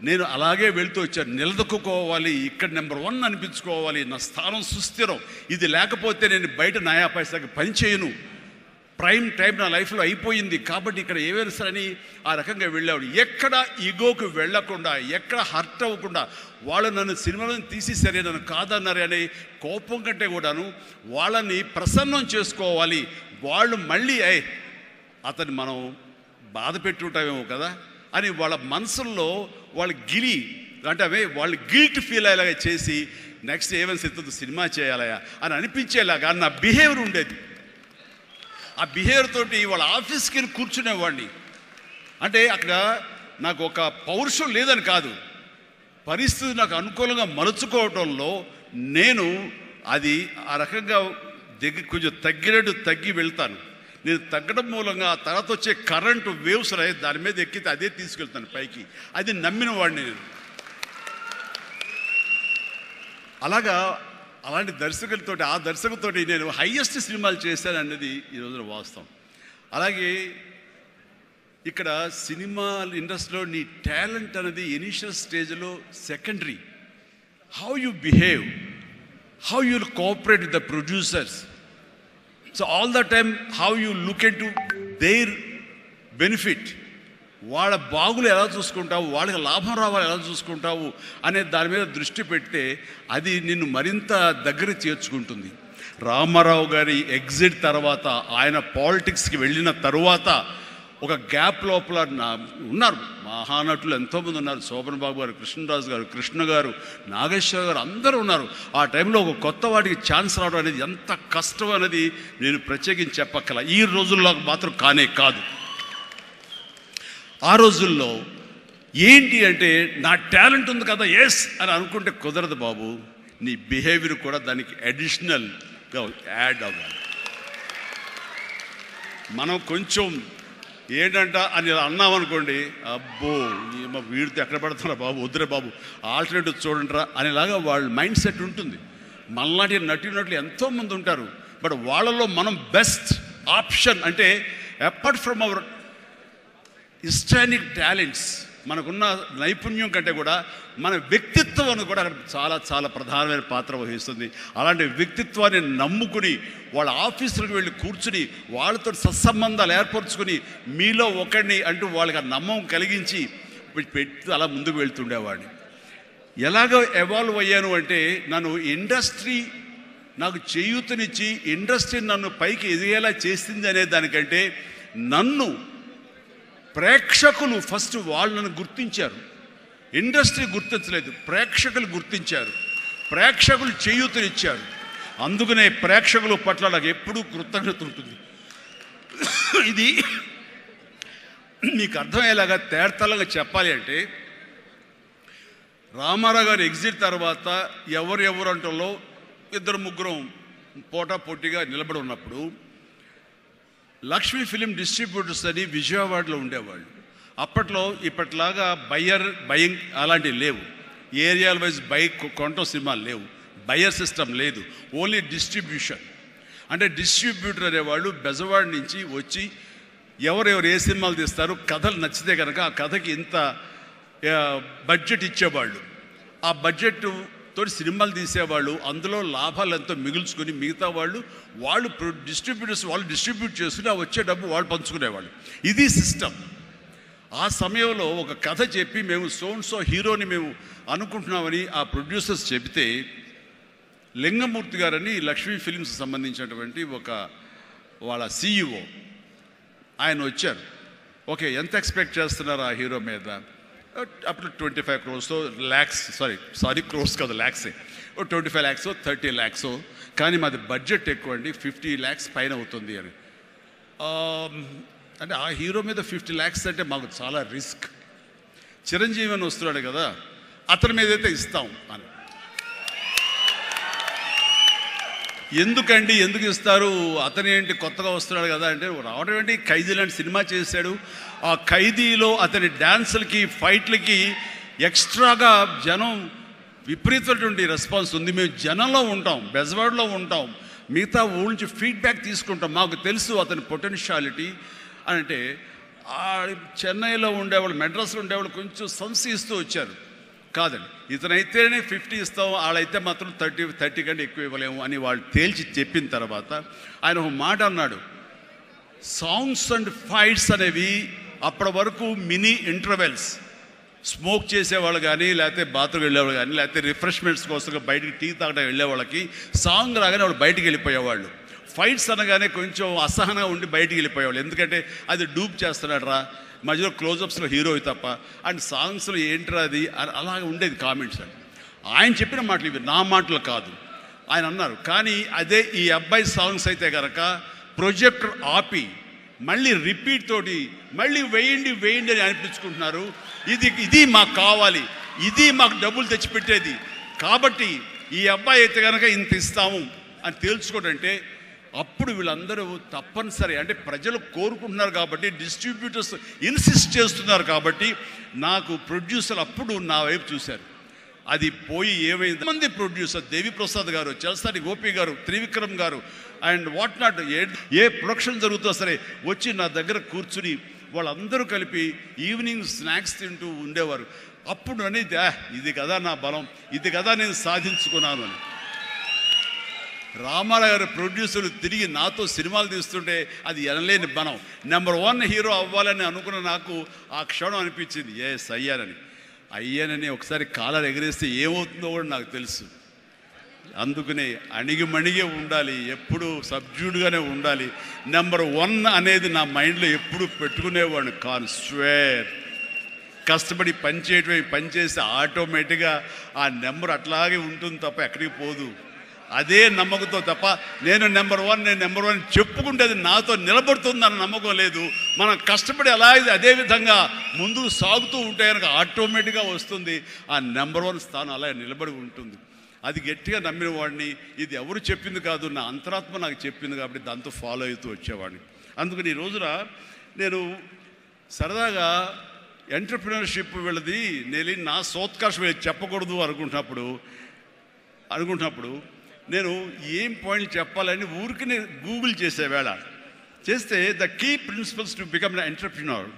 నేను అలాగే వెళ్తూ వచ్చాను. నిలదొక్కుకోవాలి, ఇక్కడ నెంబర్ 1 అనిపించుకోవాలి, నా స్థానం సుస్థిరం, ఇది లేకపోతే నేను బయట నయా పైసాకి పని చేయను, ప్రైమ్ టైం నా లైఫ్లో అయిపోయింది కాబట్టి ఇక్కడ ఏమైనా సరే అని ఆ రకంగా వెళ్ళాడు. ఎక్కడ ఈగోకు వెళ్లకుండా, ఎక్కడ హర్ట్ అవ్వకుండా, వాళ్ళు నన్ను సినిమాలను తీసేసరే, నన్ను కాదన్నారే అనే కోపం కంటే కూడాను వాళ్ళని ప్రసన్నం చేసుకోవాలి. వాళ్ళు మళ్ళీ అతన్ని మనం బాధ పెట్టుంటామేమో కదా అని వాళ్ళ మనసుల్లో వాళ్ళు వాళ్ళు గిల్ట్ ఫీల్ అయ్యేలాగా చేసి నెక్స్ట్ ఏమైనా సిద్ధతో సినిమా చేయాలయా అని అనిపించేలాగా నా బిహేవియర్ ఉండేది. ఆ బిహేవియర్ తోటి వాళ్ళ ఆఫీస్కి వెళ్ళి కూర్చునేవాడిని. అంటే అక్కడ నాకు ఒక పౌరుషం లేదని కాదు, పరిస్థితి నాకు అనుకూలంగా మలుచుకోవడంలో నేను అది ఆ రకంగా కొంచెం తగ్గి వెళ్తాను. నేను తగ్గడం మూలంగా ఆ తర్వాత వచ్చే కరెంటు వేవ్స్ దాని మీద ఎక్కితే అదే తీసుకెళ్తాను పైకి. అది నమ్మిన వాడిని నేను. అలాంటి దర్శకులతోటి, ఆ దర్శకులతోటి నేను హైయెస్ట్ సినిమాలు చేశాను అన్నది ఈ రోజున వాస్తవం. అలాగే ఇక్కడ సినిమా ఇండస్ట్రీలో నీ టాలెంట్ అనేది ఇనిషియల్ స్టేజ్లో secondary. How you behave, how you cooperate with the producers. So all the time how you look in to their benefit, వాళ్ళ బాగులు ఎలా చూసుకుంటావు, వాళ్ళకి లాభం రావాలి ఎలా చూసుకుంటావు అనే దాని మీద దృష్టి పెడితే అది నిన్ను మరింత దగ్గర చేర్చుకుంటుంది. రామారావు గారి ఎగ్జిట్ తర్వాత, ఆయన పాలిటిక్స్కి వెళ్ళిన తరువాత ఒక గ్యాప్ లోపల ఉన్నారు మహానటులు ఎంతోమంది ఉన్నారు. శోభన్ బాబు గారు, కృష్ణరాజు గారు, కృష్ణ గారు, నాగేశ్వర గారు, అందరూ ఉన్నారు. ఆ టైంలో ఒక కొత్త వాటికి ఛాన్స్ రావడం అనేది ఎంత కష్టం అనేది నేను ప్రత్యేకించి చెప్పక్కల. ఈ రోజుల్లో మాత్రం కాదు. ఆ రోజుల్లో ఏంటి అంటే నా టాలెంట్ ఉంది కదా ఎస్ అని అనుకుంటే కుదరదు బాబు. నీ బిహేవియర్ కూడా దానికి అడిషనల్గా యాడ్ అవ్వాలి. మనం కొంచెం ఏంటంట అని అన్నామనుకోండి, అబ్బో వీడితో ఎక్కడ పడుతున్నా బాబు, వద్దురే బాబు, ఆల్టర్నేటివ్ చూడండిరా అనేలాగా వాళ్ళ మైండ్ సెట్ ఉంటుంది. మనలాంటి నటులు ఎంతోమంది ఉంటారు. బట్ వాళ్ళలో మనం బెస్ట్ ఆప్షన్ అంటే అపార్ట్ ఫ్రమ్ అవర్ హిస్టానిక్ టాలెంట్స్, మనకున్న నైపుణ్యం కంటే కూడా మన వ్యక్తిత్వం కూడా అక్కడ చాలా చాలా ప్రధానమైన పాత్ర వహిస్తుంది. అలాంటి వ్యక్తిత్వాన్ని నమ్ముకుని వాళ్ళ ఆఫీసులకు వెళ్ళి కూర్చుని వాళ్ళతో సత్సంబంధాలు ఏర్పరచుకుని మీలో ఒకడిని అంటూ వాళ్ళకి ఆ నమ్మకం కలిగించి పెట్టి అలా ముందుకు వెళ్తుండేవాడిని. ఎలాగో ఎవాల్వ్ అయ్యాను అంటే, నన్ను ఇండస్ట్రీ నాకు చేయూతనిచ్చి ఇండస్ట్రీ నన్ను పైకి ఎదిగేలా చేసింది అనే దానికంటే నన్ను ప్రేక్షకులు ఫస్ట్ వాళ్ళను గుర్తించారు. ఇండస్ట్రీ గుర్తించలేదు, ప్రేక్షకులు గుర్తించారు, ప్రేక్షకులు చేయూతనిచ్చారు. అందుకనే ప్రేక్షకుల పట్ల నాకు ఎప్పుడూ కృతజ్ఞత ఉంటుంది. ఇది మీకు అర్థమయ్యేలాగా తేటతెల్లంగా చెప్పాలి అంటే, రామారావు గారు ఎగ్జిట్ తర్వాత ఎవరు అంటలో 2-3 పోటాపోటీగా నిలబడి ఉన్నప్పుడు లక్ష్మీ ఫిలిం డిస్ట్రిబ్యూటర్స్ అని విజయవాడలో ఉండేవాళ్ళు. అప్పట్లో ఇప్పట్లాగా బయింగ్ అలాంటివి లేవు. ఏరియాల వైజ్ కొనటం సినిమాలు లేవు, బయర్ సిస్టమ్ లేదు, ఓన్లీ డిస్ట్రిబ్యూషన్. అంటే డిస్ట్రిబ్యూటర్ అనేవాళ్ళు బెజవాడ నుంచి వచ్చి ఎవరెవరు ఏ సినిమాలు తీస్తారు, కథలు నచ్చితే కనుక ఆ కథకి ఇంత బడ్జెట్ ఇచ్చేవాళ్ళు. ఆ బడ్జెట్ తోటి సినిమాలు తీసేవాళ్ళు. అందులో లాభాలు ఎంతో మిగుల్చుకొని మిగతా వాళ్ళు డిస్ట్రిబ్యూటర్స్ వాళ్ళు డిస్ట్రిబ్యూట్ చేసుకుని ఆ వచ్చే డబ్బు వాళ్ళు పంచుకునేవాళ్ళు. ఇది సిస్టమ్. ఆ సమయంలో ఒక కథ చెప్పి మేము సో హీరోని మేము అనుకుంటున్నామని ఆ ప్రొడ్యూసర్స్ చెబితే, లింగమూర్తి గారని లక్ష్మీ ఫిలిమ్స్ సంబంధించినటువంటి వాళ్ళ CEO ఆయన వచ్చారు. ఓకే, ఎంత ఎక్స్పెక్ట్ చేస్తున్నారు ఆ హీరో మీద? అప్పుడు 25 crores క్రోర్స్ కాదు, ల్యాక్సే. 25 lakhs 30 lakhs, కానీ మాది బడ్జెట్ ఎక్కువ అండి, 50 lakhs పైన అవుతుంది అని. అంటే ఆ హీరో మీద 50 lakhs అంటే మాకు చాలా రిస్క్. చిరంజీవి అని వస్తున్నాడు కదా, అతని మీద అయితే ఇస్తాం అని. ఎందుకు ఇస్తారు, అతను ఏంటి కొత్తగా వస్తున్నాడు కదా అంటే, రావడం ఏంటి, ఖైదీ లాంటి సినిమా చేశాడు. ఆ ఖైదీలో అతని డ్యాన్సులకి ఫైట్లకి ఎక్స్ట్రాగా జనం విపరీతమైనటువంటి రెస్పాన్స్ ఉంది. మేము జనంలో ఉంటాం, బెజవాడలో ఉంటాం, మిగతా ఊళ్ళ నుంచి ఫీడ్బ్యాక్ తీసుకుంటాం, మాకు తెలుసు అతని పొటెన్షియాలిటీ అని. అంటే చెన్నైలో ఉండేవాళ్ళు, మెడ్రాస్లో ఉండేవాళ్ళు కొంచెం సంశయిస్తూ వచ్చారు. కాదండి, ఇతనైతేనే 50 ఇస్తాం, వాళ్ళైతే మాత్రం 30 కంటే ఎక్కువ ఇవ్వలేము అని వాళ్ళు తేల్చి చెప్పిన తర్వాత ఆయన ఒక మాట అన్నాడు, సాంగ్స్ అండ్ ఫైట్స్ అనేవి అప్పటి వరకు మినీ ఇంటర్వెల్స్, స్మోక్ చేసేవాళ్ళు కానీ, లేకపోతే బాత్రూమ్ వెళ్ళేవాళ్ళు కానీ, లేకపోతే రిఫ్రెష్మెంట్స్ కోసం బయటికి టీ తాగడం వెళ్ళే వాళ్ళకి సాంగ్ రాగానే వాళ్ళు బయటికి వెళ్ళిపోయేవాళ్ళు. ఫైట్స్ అనగానే కొంచెం అసహనంగా ఉండి బయటికి వెళ్ళిపోయేవాళ్ళు, ఎందుకంటే అది డూప్ చేస్తున్నాడు రా, మధ్యలో క్లోజప్స్లో హీరో తప్ప, అండ్ సాంగ్స్లో ఏంట్రా అది, అలాగే ఉండేది కామెంట్స్ అని. ఆయన చెప్పిన మాటలు ఇవి, నా మాటలు కాదు. ఆయన అన్నారు, కానీ అదే ఈ అబ్బాయి సాంగ్స్ అయితే కనుక ప్రొజెక్టర్ ఆపి మళ్ళీ రిపీట్ తోటి మళ్ళీ వేయండి అని అనిపించుకుంటున్నారు. ఇది మాకు కావాలి, ఇది మాకు డబ్బులు తెచ్చిపెట్టేది, కాబట్టి ఈ అబ్బాయి అయితే కనుక ఇంత ఇస్తాము అని తేల్చుకోవడంటే అప్పుడు వీళ్ళందరూ తప్పనిసరి, అంటే ప్రజలు కోరుకుంటున్నారు కాబట్టి, డిస్ట్రిబ్యూటర్స్ ఇన్సిస్ట్ చేస్తున్నారు కాబట్టి నాకు ప్రొడ్యూసర్ అప్పుడు నా వైపు చూశారు. అది పోయి ఏమైంది, మంది ప్రొడ్యూసర్ దేవిప్రసాద్ గారు, చలసాని గోపి గారు, త్రివిక్రమ్ గారు and what not, A production జరుగుతుందో సరే వచ్చి నా దగ్గర కూర్చుని వాళ్ళందరూ కలిపి ఈవినింగ్ స్నాక్స్ తింటూ ఉండేవారు. అప్పుడు అనేది ఇది కదా నా బలం, ఇది కదా నేను సాధించుకున్నాను అని. రామారావు గారి ప్రొడ్యూసర్లు తిరిగి నాతో సినిమాలు తీస్తుంటే అది ఎనలేని బలం. నెంబర్ 1 హీరో అవ్వాలని అనుకున్న నాకు ఆ క్షణం అనిపించింది, అయ్యానని ఒకసారి కాలర్ ఎగరేస్తే ఏమవుతుందో కూడా నాకు తెలుసు. అందుకనే అణిగిమణిగే ఉండాలి, ఎప్పుడు సబ్జ్యూడ్గానే ఉండాలి. నెంబర్ 1 అనేది నా మైండ్లో ఎప్పుడు పెట్టుకునేవాడిని కాను. స్వేర్ కష్టపడి పనిచేస్తే ఆటోమేటిక్గా ఆ నెంబర్ అట్లాగే ఉంటుంది తప్ప ఎక్కడికి పోదు. అదే నమ్మకంతో తప్ప నేను నెంబర్ 1 చెప్పుకుంటే అది నాతో నిలబడుతుందన్న నమ్మకం లేదు. మనం కష్టపడి అలాగే అదేవిధంగా ముందుకు సాగుతూ ఉంటే కనుక ఆటోమేటిక్గా వస్తుంది. ఆ నెంబర్ 1 స్థానం అలాగే నిలబడి ఉంటుంది. అది గట్టిగా నమ్మిన వాడిని. ఇది ఎవరు చెప్పింది కాదు, నా అంతరాత్మ నాకు చెప్పింది కాబట్టి దాంతో ఫాలో అవుతూ వచ్చేవాడిని. అందుకని ఈ రోజున నేను సరదాగా ఎంటర్‌ప్రెన్యూర్‌షిప్ వీళ్ళది నేను నా సోత్కర్షం చెప్పకూడదు అనుకుంటున్నప్పుడు నేను ఏం పాయింట్లు చెప్పాలని ఊరికి గూగుల్ చేసేవేళ చేస్తే the key principles to become an entrepreneur,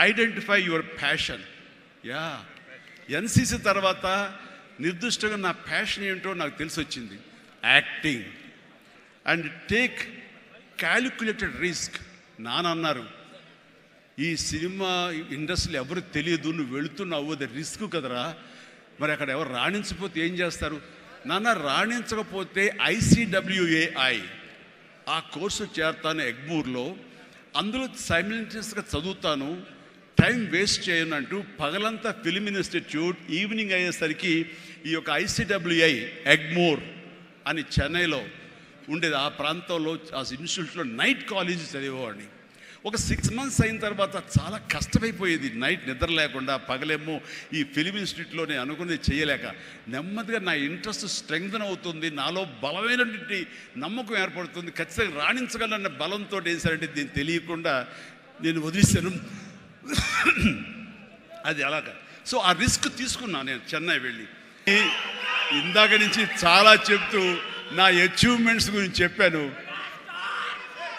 identify your passion. NCC తర్వాత నిర్దిష్టంగా నా ప్యాషన్ ఏంటో నాకు తెలిసి వచ్చింది, acting. And take calculated risk. నాన్నన్నారు, ఈ సినిమా ఇండస్ట్రీలో ఎవరు తెలియదు, నువ్వు వెళుతున్నావు, అది రిస్క్ కదరా, మరి అక్కడ ఎవరు రాణించకపోతే ఏం చేస్తారు? నాన్న రాణించకపోతే ICWAI ఆ కోర్సు చేరతాను ఎగ్మూర్లో, అందులో సైమిల్టేనియస్గా చదువుతాను, టైం వేస్ట్ చేయను అంటూ పగలంతా ఫిల్మ్ ఇన్స్టిట్యూట్, ఈవినింగ్ అయ్యేసరికి ఈ యొక్క ICWI ఎగ్మూర్ అని చెన్నైలో ఉండేది. ఆ ప్రాంతంలో ఆ ఇన్స్టిట్యూట్లో నైట్ కాలేజీ చదివేవాడిని. ఒక 6 months అయిన తర్వాత చాలా కష్టమైపోయేది, నైట్ నిద్ర లేకుండా, పగలేమో ఈ ఫిలిం ఇన్స్టిట్యూట్లోనే అనుకునేది చేయలేక నెమ్మదిగా నా ఇంట్రెస్ట్ స్ట్రెంగ్తన్ అవుతుంది, నాలో బలమైనటువంటి నమ్మకం ఏర్పడుతుంది, ఖచ్చితంగా రాణించగలన్న బలంతో ఏం సరంటే దీన్ని తెలియకుండా నేను వదిలేశాను. అది అలాగా. సో ఆ రిస్క్ తీసుకున్నాను నేను చెన్నై వెళ్ళి. ఇందాక నుంచి చాలా చెప్తూ నా అచీవ్మెంట్స్ గురించి చెప్పాను.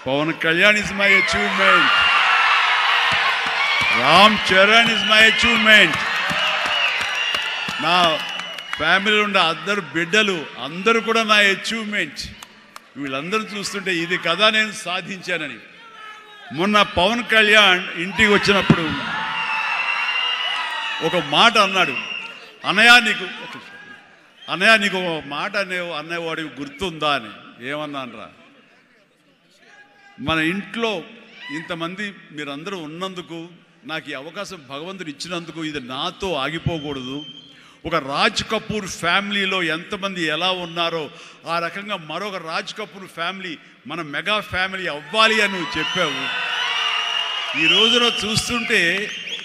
Pawan Kalyan is my achievement, Ram Charan is my achievement, నా ఫ్యామిలీలో ఉన్న 2 బిడ్డలు అందరూ కూడా నా అచీవ్మెంట్. వీళ్ళందరూ చూస్తుంటే ఇది కదా నేను సాధించానని. మొన్న పవన్ కళ్యాణ్ ఇంటికి వచ్చినప్పుడు ఒక మాట అన్నాడు, అన్నయ్య నీకు ఒక మాట అనేవాడికి గుర్తుందా అని. ఏమన్నానరా, మన ఇంట్లో ఇంతమంది మీరందరూ ఉన్నందుకు, నాకు ఈ అవకాశం భగవంతుడు ఇచ్చినందుకు ఇది నాతో ఆగిపోకూడదు. ఒక రాజ్ కపూర్ ఫ్యామిలీలో ఎంతమంది ఎలా ఉన్నారో ఆ రకంగా మరొక రాజ్ కపూర్ ఫ్యామిలీ మన మెగా ఫ్యామిలీ అవ్వాలి అని నువ్వు చెప్పావు. ఈ రోజున చూస్తుంటే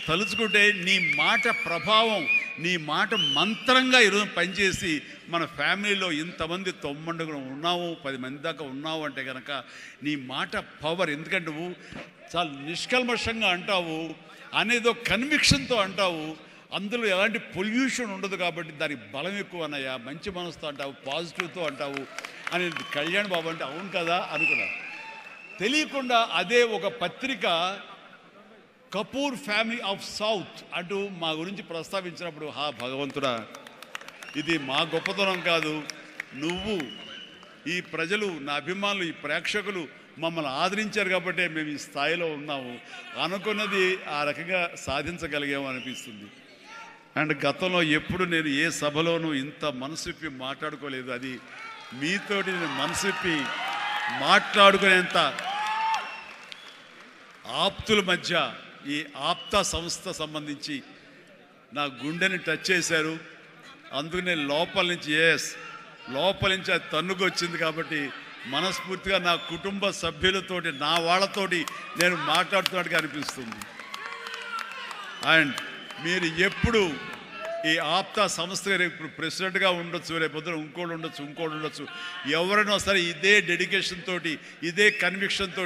తలుచుకుంటే నీ మాట ప్రభావం, నీ మాట మంత్రంగా ఈరోజు పనిచేసి మన ఫ్యామిలీలో ఇంతమంది 90 ఉన్నావు, 10 మంది దాకా ఉన్నావు అంటే కనుక నీ మాట పవర్. ఎందుకంటే నువ్వు చాలా నిష్కల్మషంగా అంటావు, అనేదో కన్విక్షన్తో అంటావు, అందులో ఎలాంటి పొల్యూషన్ ఉండదు కాబట్టి దానికి బలం ఎక్కువ అన్నయ్య. మంచి మనసుతో అంటావు, పాజిటివ్తో అంటావు అని కళ్యాణ్ బాబు అంటే అవును కదా అనుకున్నా. తెలియకుండా అదే ఒక పత్రిక కపూర్ ఫ్యామిలీ ఆఫ్ సౌత్ అంటూ మా గురించి ప్రస్తావించినప్పుడు భగవంతుడా, ఇది మా గొప్పతనం కాదు, నువ్వు ఈ ప్రజలు, నా అభిమానులు, ఈ ప్రేక్షకులు మమ్మల్ని ఆదరించారు కాబట్టి మేము ఈ స్థాయిలో ఉన్నాము, అనుకున్నది ఆ రకంగా సాధించగలిగాము అనిపిస్తుంది. అండ్ గతంలో ఎప్పుడు నేను ఏ సభలోనూ ఇంత మనసిప్పి మాట్లాడుకోలేదు. అది మీతోటి నేను మనసిప్పి మాట్లాడుకునేంత ఆప్తుల మధ్య ఈ ఆప్త సంస్థ సంబంధించి నా గుండెని టచ్ చేశారు. అందుకు నేను లోపల నుంచి అది తన్నుకు వచ్చింది కాబట్టి మనస్ఫూర్తిగా నా కుటుంబ సభ్యులతోటి, నా వాళ్ళతోటి నేను మాట్లాడుతున్నట్టుగా అనిపిస్తుంది. అండ్ మీరు ఎప్పుడు ఈ ఆప్తా సంస్థ ఇప్పుడు ప్రెసిడెంట్గా ఉండొచ్చు, రేపొద్దున ఇంకోటి ఉండొచ్చు, ఎవరైనా సరే ఇదే డెడికేషన్ తోటి, ఇదే కన్విక్షన్ తోటి